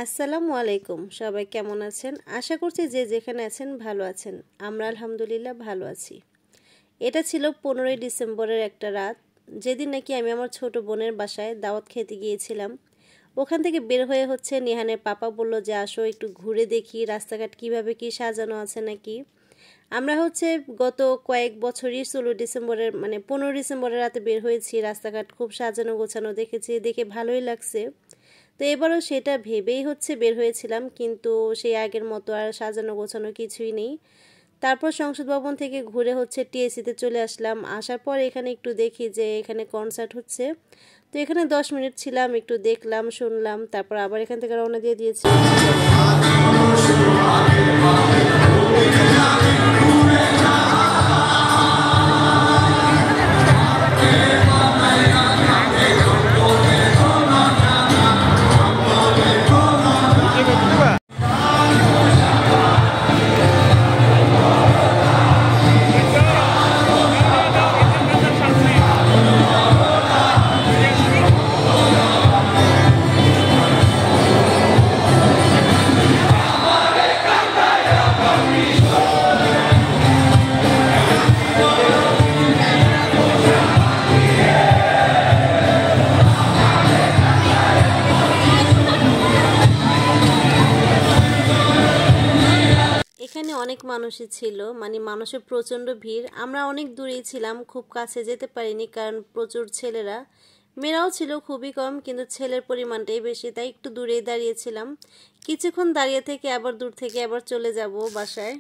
আসসালামু আলাইকুম। সবাই কেমন আছেন? আশা করছি যে যেখানে আছেন ভালো আছেন। আমরা আলহামদুলিল্লাহ ভালো আছি। এটা ছিল 15ই ডিসেম্বরের একটা রাত, যেদিন নাকি আমি আমার ছোট বোনের বাসায় দাওয়াত খেতে গিয়েছিলাম। ওখান থেকে বের হয়ে নিহানের পাপা বলল যে আসো একটু ঘুরে দেখি রাস্তাঘাট কিভাবে কি সাজানো আছে নাকি। আমরা গত কয়েক বছরই 15 ডিসেম্বরের রাতে বের হয়েছি। রাস্তাঘাট খুব সাজানো গোছানো দেখেছি, দেখে ভালোই লাগছে। তো এবারও সেটা ভেবেই বের হয়েছিলাম, কিন্তু সেই আগের মতো আর সাজানো গোছানো কিছুই নেই। তারপর সংসদ ভবন থেকে ঘুরে টিএসসিতে চলে আসলাম। আসার পর এখানে একটু দেখি যে এখানে কনসার্ট হচ্ছে। তো এখানে 10 মিনিট ছিলাম, একটু দেখলাম শুনলাম, তারপর আবার এখান থেকে রওনা দিয়ে দিয়েছি। এখানে অনেক মানুষই ছিল, মানে মানুষের প্রচণ্ড ভিড়। আমরা অনেক দূরেই ছিলাম, খুব কাছে যেতে পারিনি কারণ প্রচুর ছেলেরা। মেয়েরাও ছিল খুবই কম, কিন্তু ছেলের পরিমাণটাই বেশি, তাই একটু দূরেই দাঁড়িয়েছিলাম। কিছুক্ষণ দাঁড়িয়ে থেকে আবার দূর থেকে আবার চলে যাব বাসায়।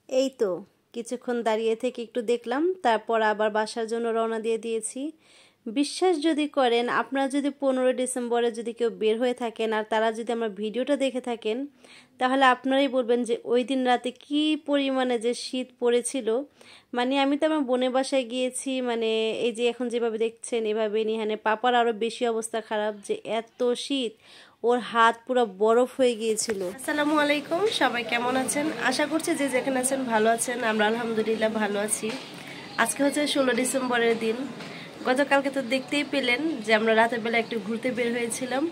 এই তো কিছুক্ষণ দাঁড়িয়ে থেকে একটু দেখলাম, তারপর আবার বাসার জন্য রওনা দিয়ে দিয়েছি। বিশ্বাস যদি করেন, আপনারা যদি 15 ডিসেম্বরে যদি কেউ বের হয়ে থাকেন আর তারা যদি আমার ভিডিওটা দেখে থাকেন, তাহলে আপনারাই বলবেন যে ওই দিন রাতে কি পরিমাণে যে শীত পড়েছিল। মানে আমি তো আমার বোনের বাসায় গিয়েছি, মানে এই যে এখন যেভাবে দেখছেন এভাবে নিহানে পাপার আরও বেশি অবস্থা খারাপ, যে এত শীত ওর হাত পুরো বরফ হয়ে গিয়েছিল। আসসালামু আলাইকুম, সবাই কেমন আছেন? আশা করছি যে যেখানে আছেন ভালো আছেন। আমরা আলহামদুলিল্লাহ ভালো আছি। আজকে 16 ডিসেম্বরের দিন। গতকালকে তো দেখতেই পেলেন যে আমরা রাতের বেলা একটু ঘুরতে বের হয়েছিলাম।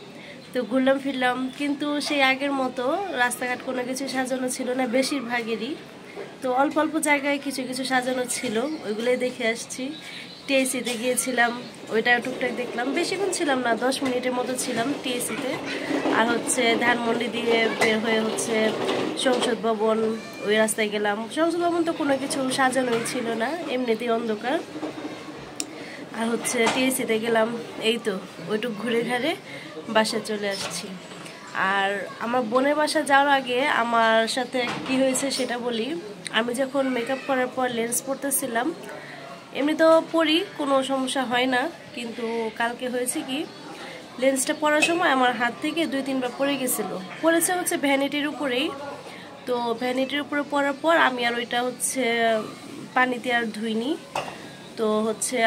তো ঘুরলাম ফিরলাম, কিন্তু সেই আগের মতো রাস্তাঘাট কোনো কিছু সাজানো ছিল না বেশিরভাগেরই। তো অল্প অল্প জায়গায় কিছু কিছু সাজানো ছিল, ওইগুলোই দেখে আসছি। টিএসসিতে গিয়েছিলাম, ওইটা টুকটাক দেখলাম। বেশিক্ষণ ছিলাম না, 10 মিনিটের মতো ছিলাম টিএসসিতে। আর ধানমন্ডি দিয়ে বের হয়ে সংসদ ভবন, ওই রাস্তায় গেলাম। সংসদ ভবন তো কোনো কিছু সাজানোই ছিল না, এমনিতেই অন্ধকার। আর টিএসসিতে গেলাম, এই তো ওইটুক ঘুরে ঘাড়ে বাসায় চলে আসছি। আর আমার বোনের বাসা যাওয়ার আগে আমার সাথে কি হয়েছে সেটা বলি। আমি যখন মেকআপ করার পর লেন্স পরতেছিলাম, এমনি তো পরি, কোনো সমস্যা হয় না, কিন্তু কালকে হয়েছে কি, লেন্সটা পরার সময় আমার হাত থেকে 2-3 বার পড়ে গেছিল। পড়েছে ভ্যানিটির উপরেই। তো ভ্যানিটির উপরে পরার পর আমি আর ওইটা পানিতে আর ধুইনি। তো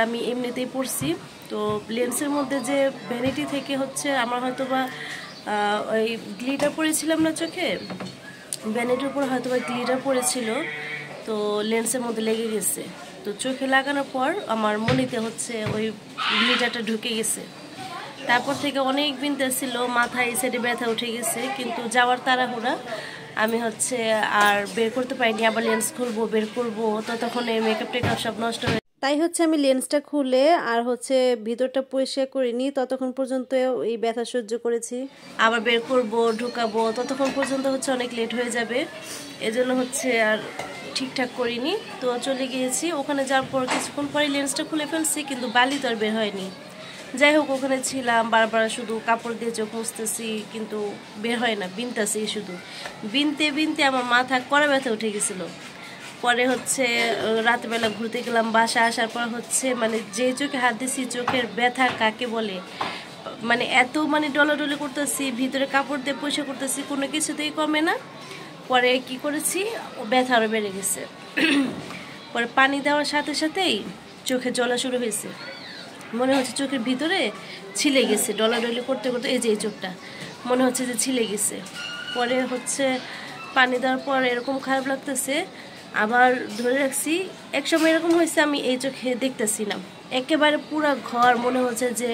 আমি এমনিতেই পরছি। তো লেন্সের মধ্যে যে ভ্যানিটি থেকে আমার হয়তোবা ওই গ্লিটার পরেছিলাম না চোখে, ভ্যানিটির উপর হয়তোবা গ্লিটার পড়েছিল, তো লেন্সের মধ্যে লেগে গেছে। তো চোখে লাগানোর পর আমার মনিতে ওই গ্লিটারটা ঢুকে গেছে। তারপর থেকে অনেক বিনতে ছিল, মাথায় এই সাইডে ব্যথা উঠে গেছে, কিন্তু যাওয়ার তাড়াহুড়া আমি আর বের করতে পারিনি। আবার লেন্স খুলবো, বের করবো, ততক্ষণ এই মেকআপ টেকআপ সব নষ্ট হয়ে, তাই আমি লেন্সটা খুলে আর ভিতরটা পরিষ্কার করিনি। ততক্ষণ পর্যন্ত এই ব্যথা সহ্য করেছি। আবার বের করব, ঢুকাবো, ততক্ষণ পর্যন্ত অনেক লেট হয়ে যাবে। এজন্য আর ঠিকঠাক করিনি। তো চলে গিয়েছি। ওখানে যাওয়ার পর কিছুক্ষণ পরে লেন্সটা খুলে ফেলছি, কিন্তু বালি তো আর বের হয়নি। যাই হোক, ওখানে ছিলাম, বারবার শুধু কাপড় দিয়ে চোখ মুছতেছি, কিন্তু বের হয় না, বিনতেছি শুধু। বিনতে বিনতে আমার মাথা কড়া ব্যথা উঠে গেছিলো। পরে রাতবেলা ঘুরতে গেলাম, বাসা আসার পর মানে যে চোখে হাত দিছি, চোখের ব্যথা কাকে বলে, মানে এত ডলাডলি করতেছি, ভিতরে কাপড় দিয়ে পয়সা করতেছি, কোনো কিছুতেই কমে না। পরে কি করেছি, ব্যথা আরও বেড়ে গেছে। পরে পানি দেওয়ার সাথে সাথেই চোখে জ্বলা শুরু হয়েছে। মনে হচ্ছে চোখের ভিতরে ছিলে গেছে, ডলাডলি করতে করতে এই যে এই চোখটা মনে হচ্ছে যে ছিলে গেছে। পরে হচ্ছে পানি দেওয়ার পর এরকম খারাপ লাগতেছে, আবার ধরে রাখছি। একসময় এরকম হয়েছে আমি এই চোখে দেখতেছি না, একেবারে পুরো ঘর মনে হচ্ছে যে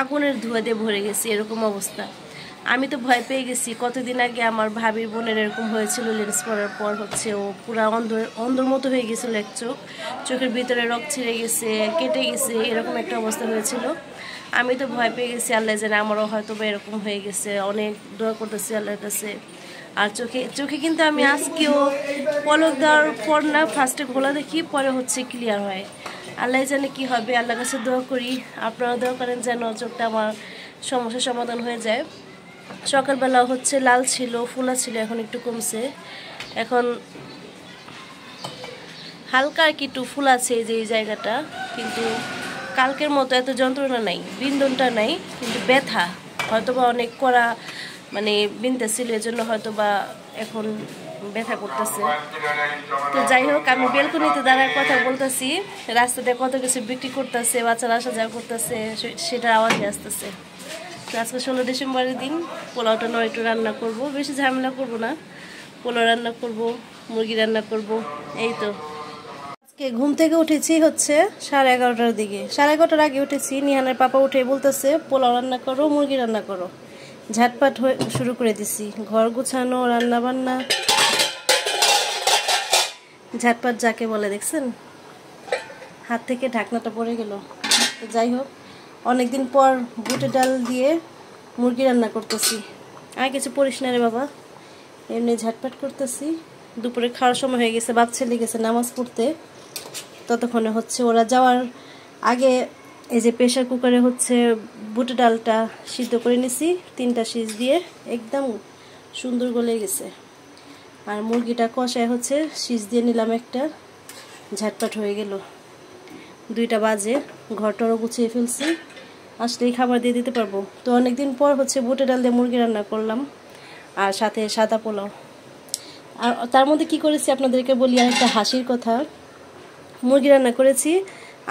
আগুনের ধোঁয়া দিয়ে ভরে গেছে, এরকম অবস্থা। আমি তো ভয় পেয়ে গেছি। কতদিন আগে আমার ভাবির বোনের এরকম হয়েছিল, লেন্স পরার পর হচ্ছে ও পুরো অন্ধর মতো হয়ে গেছিলো, এক চোখের ভিতরে রক্ত ছিঁড়ে গেছে, কেটে গেছে, এরকম একটা অবস্থা হয়েছিল। আমি তো ভয় পেয়ে গেছি, আল্লাহ জানে আমারও হয়তো বা এরকম হয়ে গেছে। অনেক দোয়া করতেছি আল্লাহর কাছে। আর চোখে কিন্তু আমি আজকেও পলক দেওয়ার পর না ফার্স্টে ঘোলা দেখি, পরে হচ্ছে ক্লিয়ার হয়। আল্লাহ জানে কি হবে, আল্লাহর কাছে দোয়া করি, আপনারা দোয়া করেন যেন চোখটা আমার সমস্যার সমাধান হয়ে যায়। সকালবেলা হচ্ছে লাল ছিল, ফোলা ছিল, এখন একটু কমছে, এখন হালকা আর কি একটু ফুল আছে এই যে এই জায়গাটা। কিন্তু কালকের মতো এত যন্ত্রণা নাই, বিন্দনটা নাই, কিন্তু ব্যথা হয়তোবা অনেক কড়া মানে বিনতেছিল, এজন্য হয়তোবা এখন ব্যথা করতেছে। তো যাই হোক, আমি বেলকনিতে দাঁড়ার কথা বলতেছি, রাস্তাতে কত কিছু বিক্রি করতেছে, বাচ্চারা আসা যাওয়া করতেছে, সেটার আওয়াজে আসতেছে। তো আজকে 16 ডিসেম্বরের দিন পোলাওটা নয় একটু রান্না করব, বেশি ঝামেলা করব না, পোলাও রান্না করব, মুরগি রান্না করব। এই তো আজকে ঘুম থেকে উঠেছি হচ্ছে 11:30টার দিকে, 11:30টার আগে উঠেছি। নিহানের পাপা উঠে বলতেছে পোলাও রান্না করো, মুরগি রান্না করো। ঝাটপাট হয়ে শুরু করে দিছি, ঘর গুছানো, রান্না বান্না, ঝাটপাট যাকে বলে দেখছেন। হাত থেকে ঢাকনাটা পড়ে গেল। তো যাই হোক, অনেকদিন পর বুটের ডাল দিয়ে মুরগি রান্না করতেছি। আর কিছু পড়িস না রে বাবা, এমনি ঝাটপাট করতেছি। দুপুরে খাওয়ার সময় হয়ে গেছে, বাপ ছেলে গেছে নামাজ পড়তে, ততক্ষণে হচ্ছে ওরা যাওয়ার আগে এই যে প্রেশার কুকারে হচ্ছে বুটের ডালটা সিদ্ধ করে নিছি, 3টা সিজ দিয়ে একদম সুন্দর গলে গেছে। আর মুরগিটা কষায় হচ্ছে সিজ দিয়ে নিলাম একটা, ঝাটপাট হয়ে গেল। 2টা বাজে, ঘরটারও গুছিয়ে ফেলছি, আসলেই খাবার দিয়ে দিতে পারবো। তো অনেকদিন পর হচ্ছে বুটের ডাল দিয়ে মুরগি রান্না করলাম, আর সাথে সাদা পোলাও। আর তার মধ্যে কি করেছি আপনাদেরকে বলি, আর একটা হাসির কথা। মুরগি রান্না করেছি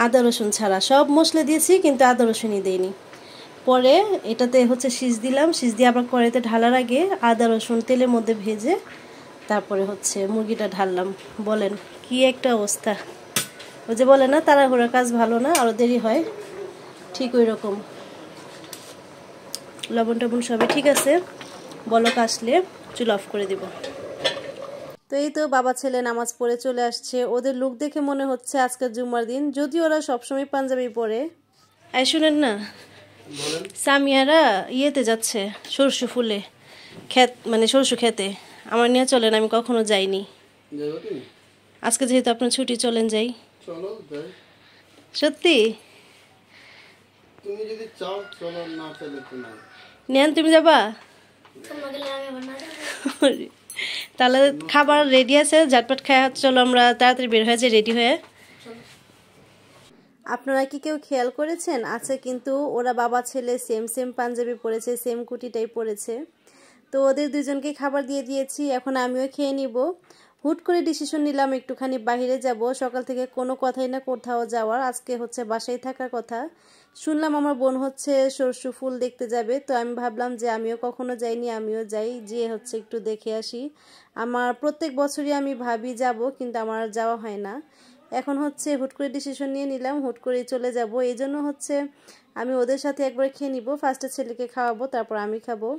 আদা রসুন ছাড়া, সব মশলা দিয়েছি কিন্তু আদা রসুনই দেইনি। পরে এটাতে হচ্ছে সিজ দিলাম, সিজ দিয়ে আবার কড়াইতে ঢালার আগে আদা রসুন তেলের মধ্যে ভেজে তারপরে হচ্ছে মুরগিটা ঢাললাম। বলেন কি একটা অবস্থা। ওই যে বলে না তাড়াহুড়োর কাজ ভালো না, আরও দেরি হয়, ঠিক ওই রকম। লবণ টবণ সবই ঠিক আছে, বলক আসলে চুল অফ করে দিব। তো এই তো বাবা ছেলে নামাজ পড়ে চলে আসছে। ওদের লুক দেখে মনে হচ্ছে আজকের জুম্মার দিন, যদি ওরা সবসময় পাঞ্জাবি পরে। এই শুনেন না, সামিয়ারা ইয়েতে যাচ্ছে সরষে ফুলে ক্ষেত, মানে সরষে খেতে। আমার নিয়ে চলেন, আমি কখনো যাইনি। আজকে যেহেতু আপনার ছুটি, চলেন যাই। সত্যি তুমি যদি চাও চলো, না চলে তো না। নেন, তুমি যাবা? তাহলে খাবার রেডি আছে, ঝটপট খায় চলো আমরা তাড়াতাড়ি বের হয়ে যাই রেডি হয়ে। আপনারা কি কেউ খেয়াল করেছেন? আছে কিন্তু ওরা বাবা ছেলে সেম সেম পাঞ্জাবি পরেছে, সেম কুটিটাই পরেছে। তো ওদের দুজনকে খাবার দিয়ে দিয়েছি, এখন আমিও খেয়ে নিব। হুট করে ডিসিশন নিলাম একটুখানি বাইরে যাব, সকাল থেকে কোনো কথাই না কোথাও যাওয়ার, আজকে হচ্ছে বাসায় থাকার কথা। শুনলাম আমার বোন হচ্ছে সরষে ফুল দেখতে যাবে, তো আমি ভাবলাম যে আমিও কখনো যাইনি, আমিও যাই, যেয়ে হচ্ছে একটু দেখে আসি। আমার প্রত্যেক বছরই আমি ভাবি যাব, কিন্তু আমার যাওয়া হয় না। এখন হচ্ছে হুট করে ডিসিশন নিয়ে নিলাম, হুট করেই চলে যাব। এই জন্য হচ্ছে আমি ওদের সাথে একবার খেয়ে নিব, ফার্স্টে ছেলেকে খাওয়াবো, তারপর আমি খাবো।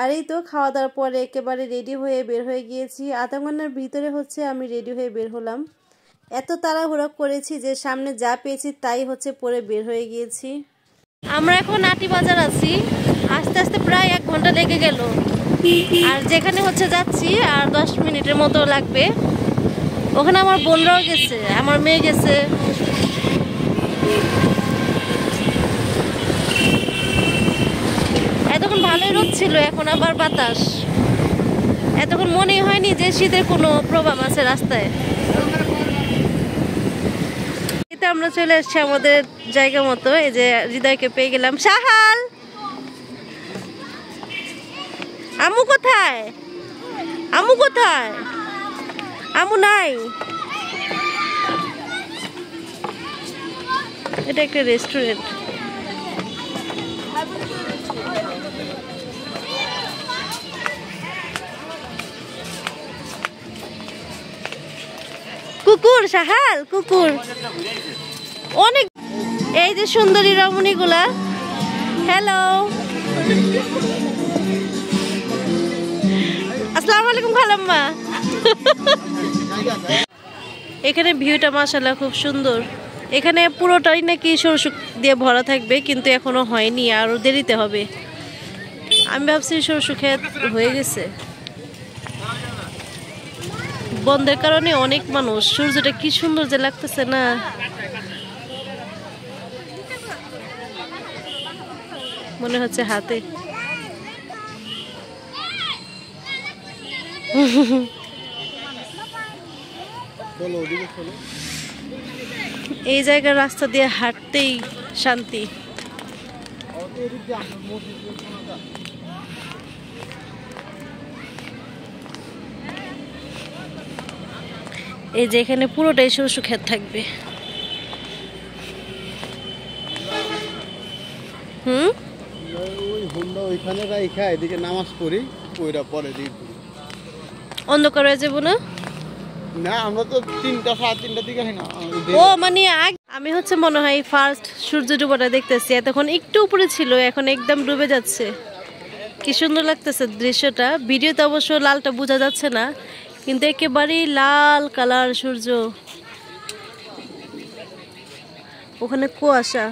আর এই তো খাওয়া দাওয়ার পরে একেবারে রেডি হয়ে বের হয়ে গিয়েছি। আধা ঘন্টার ভিতরে হচ্ছে আমি রেডি হয়ে বের হলাম। এত তাড়াহুড়ো করেছি যে সামনে যা পেয়েছি তাই হচ্ছে পরে বের হয়ে গিয়েছি। আমরা এখন আটি বাজার আছি, আস্তে আস্তে প্রায় 1 ঘন্টা লেগে গেল। আর যেখানে হচ্ছে যাচ্ছি আর 10 মিনিটের মতো লাগবে। ওখানে আমার বোনরাও গেছে, আমার মেয়ে গেছে। এতক্ষণ ভালোই রোদ ছিল, এখন আবার বাতাস। এতক্ষণ মনেই হয়নি যে শীতের কোনো প্রভাব আছে রাস্তায়। আমরা চলে এসেছি আমাদের জায়গা মতো। এই যে হৃদয়কে পেয়ে গেলাম। সাহাল, আমু কোথায়? আমু কোথায়? আমু নাই। এটা একটা রেস্টুরেন্ট। কুকুর সাহাল কুকুর অনেক। এই যে সুন্দরী রমণীগুলা, হ্যালো আসসালামু আলাইকুম খালাম্মা। এখানে ভিউটা মাশাআল্লাহ খুব সুন্দর। এখানে পুরোটাই নাকি সরষে দিয়ে ভরা থাকবে, কিন্তু এখনো হয়নি, আরো দেরিতে হবে। আমি ভাবছি সরষে ক্ষেত হয়ে গেছে। বন্ধের কারণে অনেক মানুষ। সূর্যটা কি সুন্দর যে লাগতেছে না। মনে হচ্ছে হাতে। এই জায়গার রাস্তা দিয়ে হাঁটতেই শান্তি। এই যে এখানে পুরোটাই সরষে ক্ষেত থাকবে। অন্ধকার হয়ে যাবো না? আমরা তো 3টা 3:30 দিকে হয় না। ও মানে আমি হচ্ছে মনে হয় ফার্স্ট সূর্য ডুবাটা দেখতেছি। এতক্ষণ একটু উপরে ছিল, এখন একদম ডুবে যাচ্ছে। কি সুন্দর লাগতেছে দৃশ্যটা। ভিডিওতে অবশ্য লালটা বোঝা যাচ্ছে না, কিন্তু একেবারেই লাল কালার সূর্য। ওখানে কুয়াশা।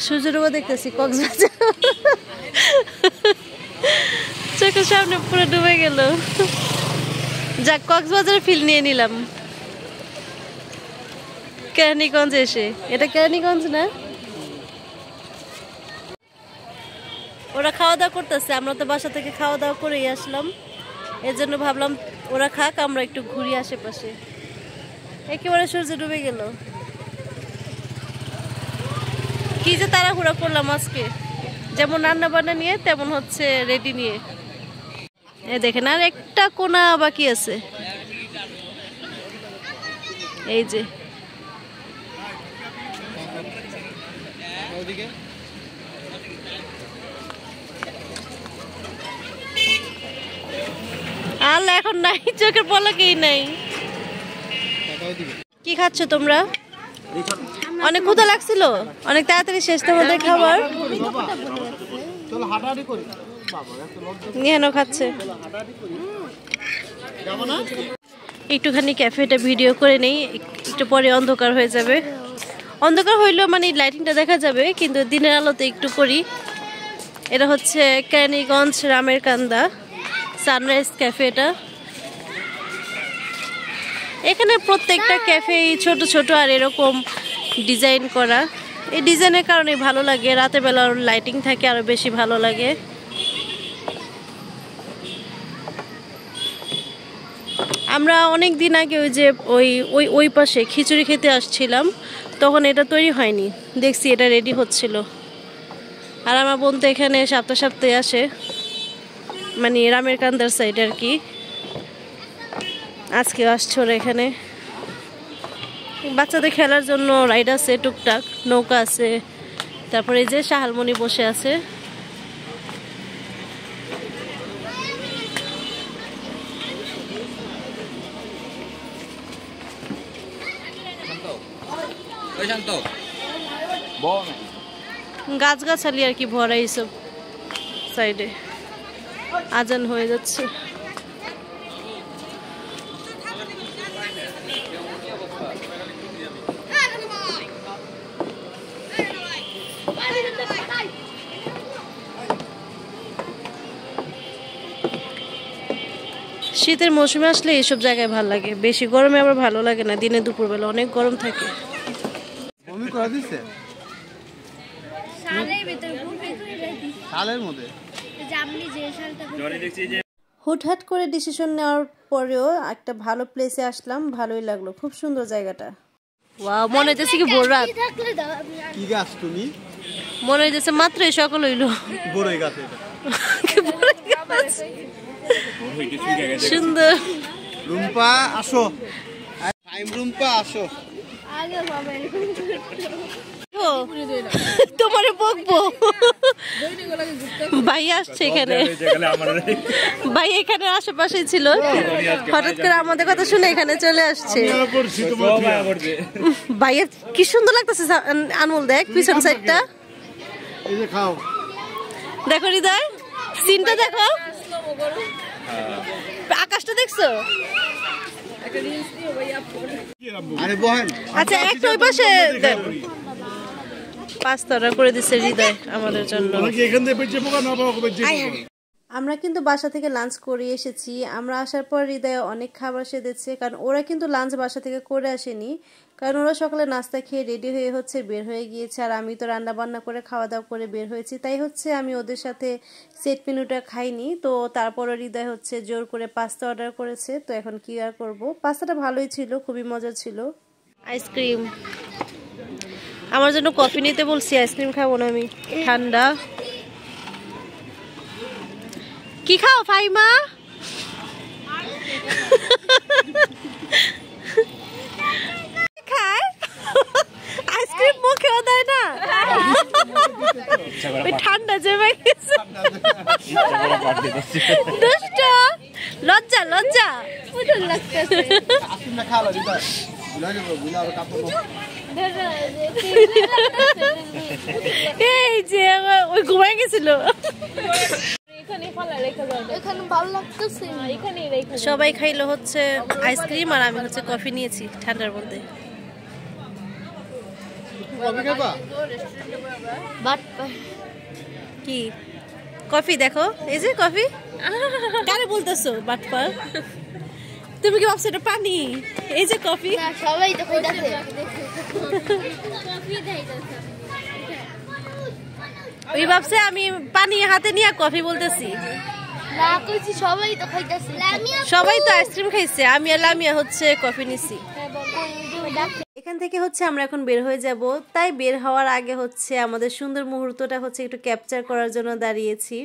সূর্য ডুবা দেখতেছি কক্সবাজার। চোখের সামনে পুরো ডুবে গেল। যাক, কক্সবাজার ফিল নিয়ে নিলাম কেরানীগঞ্জ এসে। এটা কেরানীগঞ্জ না? ওরা খাওয়া দাওয়া করতেছে, আমরা তো বাসা থেকে খাওয়া দাওয়া করেই আসলাম। এর জন্য ভাবলাম ওরা খাক, আমরা একটু ঘুরি আশেপাশে। একেবারে সূর্য ডুবে গেল। কি যে তাড়াহুড়া করলাম আজকে, যেমন রান্না বান্না নিয়ে তেমন হচ্ছে রেডি নিয়ে। এই দেখেন আর একটা কোনা বাকি আছে। এই যে আল্লাহ, এখন নাই, চোখের পলকেই নাই। কি খাচ্ছ তোমরা? অনেক ক্ষুধা লাগছিল, অনেক তাড়াতাড়ি শেষ তোমাদের খাবার। নিহানো খাচ্ছে। একটুখানি ক্যাফেটা ভিডিও করে নেই, একটু পরে অন্ধকার হয়ে যাবে। অন্ধকার হইলেও মানে লাইটিংটা দেখা যাবে, কিন্তু দিনের আলোতে একটু করি। এটা হচ্ছে কেরানীগঞ্জ রামের কান্দা সানরাইজ ক্যাফেটা। এখানে প্রত্যেকটা ক্যাফে ছোট ছোট আর এরকম ডিজাইন করা। এই ডিজাইনের কারণে ভালো লাগে, রাতের বেলা লাইটিং থাকে আরো বেশি ভালো লাগে। আমরা অনেক দিন আগে ওই যে ওই পাশে খিচুড়ি খেতে আসছিলাম, তখন এটা তৈরি হয়নি, দেখছি এটা রেডি হচ্ছিল। আর আমার বোন তো এখানে সপ্তাহে সপ্তাহে আসে, মানে রামের কান্দার সাইড আর কি। আজকে আসছে ওরা এখানে। বাচ্চাদের খেলার জন্য রাইড আছে, টুকটাক নৌকা আছে। তারপরে এই যে শাহালমণি বসে আছে। গাছগাছালি আর কি ভরা এইসব সাইডে। আজান হয়ে যাচ্ছে। শীতের মৌসুমে আসলে এইসব জায়গায় ভালো লাগে, বেশি গরমে আবার ভালো লাগে না। দিনে দুপুরবেলা অনেক গরম থাকে। হুটহাট করে ডিসিশন নেওয়ার পরেও একটা ভালো প্লেসে আসলাম, ভালোই লাগলো, খুব সুন্দর জায়গাটা। ওয়াও, মনে হচ্ছে কি বড় রাত। কি গাছ তুমি? মনে হচ্ছে মাত্রই সকাল হইলো। বড়ই গাছ এটা। সুন্দর। রুম্পা আসো, টাইম রুম্পা আসো। তোমারে বকবো ভাই আসছে এখানে ভাই এখানে আশেপাশে ছিল হঠাৎ করে আমাদের কথা শুনে এখানে চলে আসছে ভাইয়ের কি সুন্দর লাগতেছে আনমোল দেখ পিছন সাইডটা দেখো হৃদয় সিনটা দেখো আকাশটা দেখছো আচ্ছা একটা ওই পাশে পাঁচতরা করে দিচ্ছে হৃদয় আমাদের জন্য আমরা কিন্তু বাসা থেকে লাঞ্চ করে এসেছি। আমরা আসার পর হৃদয়ে অনেক খাবার সেধেছে, কারণ ওরা কিন্তু লাঞ্চ বাসা থেকে করে আসেনি, কারণ ওরা সকালে নাস্তা খেয়ে রেডি হয়ে বের হয়ে গিয়েছে। আর আমি তো রান্না বান্না করে খাওয়া দাওয়া করে বের হয়েছি, তাই আমি ওদের সাথে সেট মেনুটা খাইনি। তো তারপর হৃদয় জোর করে পাস্তা অর্ডার করেছে। তো এখন কি আর করবো, পাস্তাটা ভালোই ছিল, খুবই মজা ছিল। আইসক্রিম আমার জন্য কফি নিতে বলছি, আইসক্রিম খাবো না আমি, ঠান্ডা। কি খাও ফাইমা? খায় আইসক্রিম মুখেও দেয় না, ঠান্ডা জমে গেছে। দুষ্ট, লজ্জা লজ্জা এই যে ওই ঘুমাই গেছিল। সবাই খাইলো আইসক্রিম আর আমি কফি নিয়েছি ঠান্ডার মধ্যে। কি কফি দেখো, এই যে কফি। কারে বলতেছো বাটপার? তুমি কি ভাবছো এটা পানি? এই যে কফি। সবাই তো খাইতাছে। ওই ভাবছে আমি পানি হাতে নিয়ে কফি বলতেছি। না কইছি সবাই তো খাইতাছে। সবাই তো আইসক্রিম খাইছে, আমি আর লামিয়া কফি নিছি। এখান থেকে আমরা এখন বের হয়ে যাব, তাই বের হওয়ার আগে আমাদের সুন্দর মুহূর্তটা একটু ক্যাপচার করার জন্য দাঁড়িয়েছি।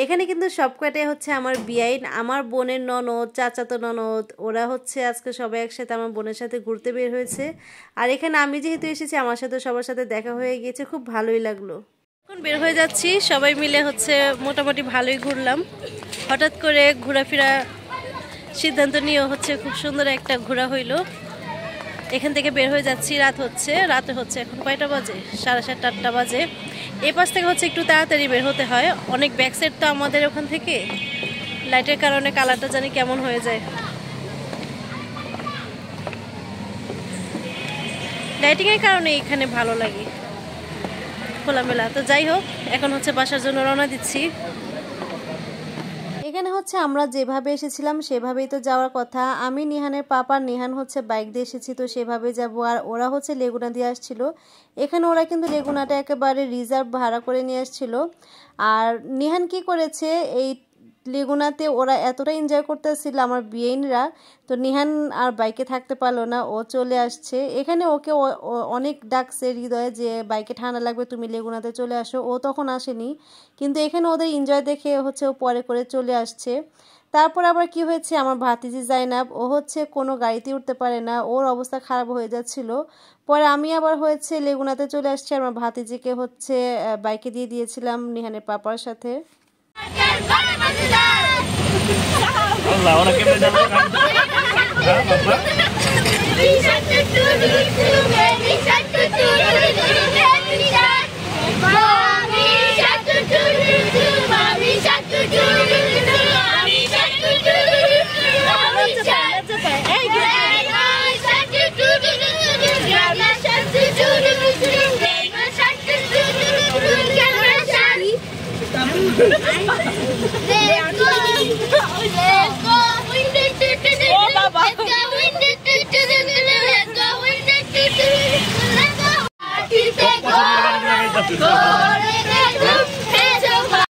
এখানে কিন্তু সব কয়টাই আমার বিয়াইন, আমার বোনের ননদ, চাচাতো ননদ, ওরা আজকে সবাই একসাথে আমার বোনের সাথে ঘুরতে বের হয়েছে। আর এখানে আমি যেহেতু এসেছি, আমার সাথে সবার সাথে দেখা হয়ে গিয়েছে, খুব ভালোই লাগলো। এখন বের হয়ে যাচ্ছি, সবাই মিলে মোটামুটি ভালোই ঘুরলাম। হঠাৎ করে ঘোরাফেরা সিদ্ধান্ত নিয়ে খুব সুন্দর একটা ঘোরা হইলো। এখান থেকে বের হয়ে যাচ্ছি, রাতে এখন কয়টা বাজে? 7:30 8টা বাজে। এই পাশ থেকে একটু তাড়াতাড়ি বের হতে হয়, অনেক ব্যাক সাইড তো আমাদের ওখান থেকে, লাইটের কারণে কালারটা জানি কেমন হয়ে যায়। লাইটিং এর কারণে এখানে ভালো লাগে খোলামেলা। তো যাই হোক, এখন বাসার জন্য রওনা দিচ্ছি। এখানে আমরা যেভাবে এসেছিলাম সেভাবেই তো যাওয়ার কথা। আমি নিহানের পাপা, নিহান বাইক দিয়ে এসেছি, তো সেভাবে যাব। আর ওরা লেগুনা দিয়ে আসছিল। এখানে ওরা কিন্তু লেগুনাটা একেবারে রিজার্ভ ভাড়া করে নিয়ে আসছিল। আর নিহান কি করেছে, এই লেগুনাতে ওরা এতটা এনজয় করতেছিল আমার বিয়েনরা, তো নিহান আর বাইকে থাকতে পারলো না, ও চলে আসছে। এখানে ওকে অনেক ডাকছে হৃদয় যে বাইকে ঠান্ডা লাগবে, তুমি লেগুনাতে চলে আসো। ও তখন আসেনি, কিন্তু এখানে ওদের এনজয় দেখে ও পরে করে চলে আসছে। তারপর আবার কি হয়েছে, আমার ভাতিজি জাইনাব, ও কোনো গাড়িতে উঠতে পারে না, ওর অবস্থা খারাপ হয়ে যাচ্ছিল। পরে আমি আবার লেগুনাতে চলে আসছি, আমার ভাতিজিকে বাইকে দিয়ে দিয়েছিলাম নিহানের পাপার সাথে। Allah, orang kena jalan kan?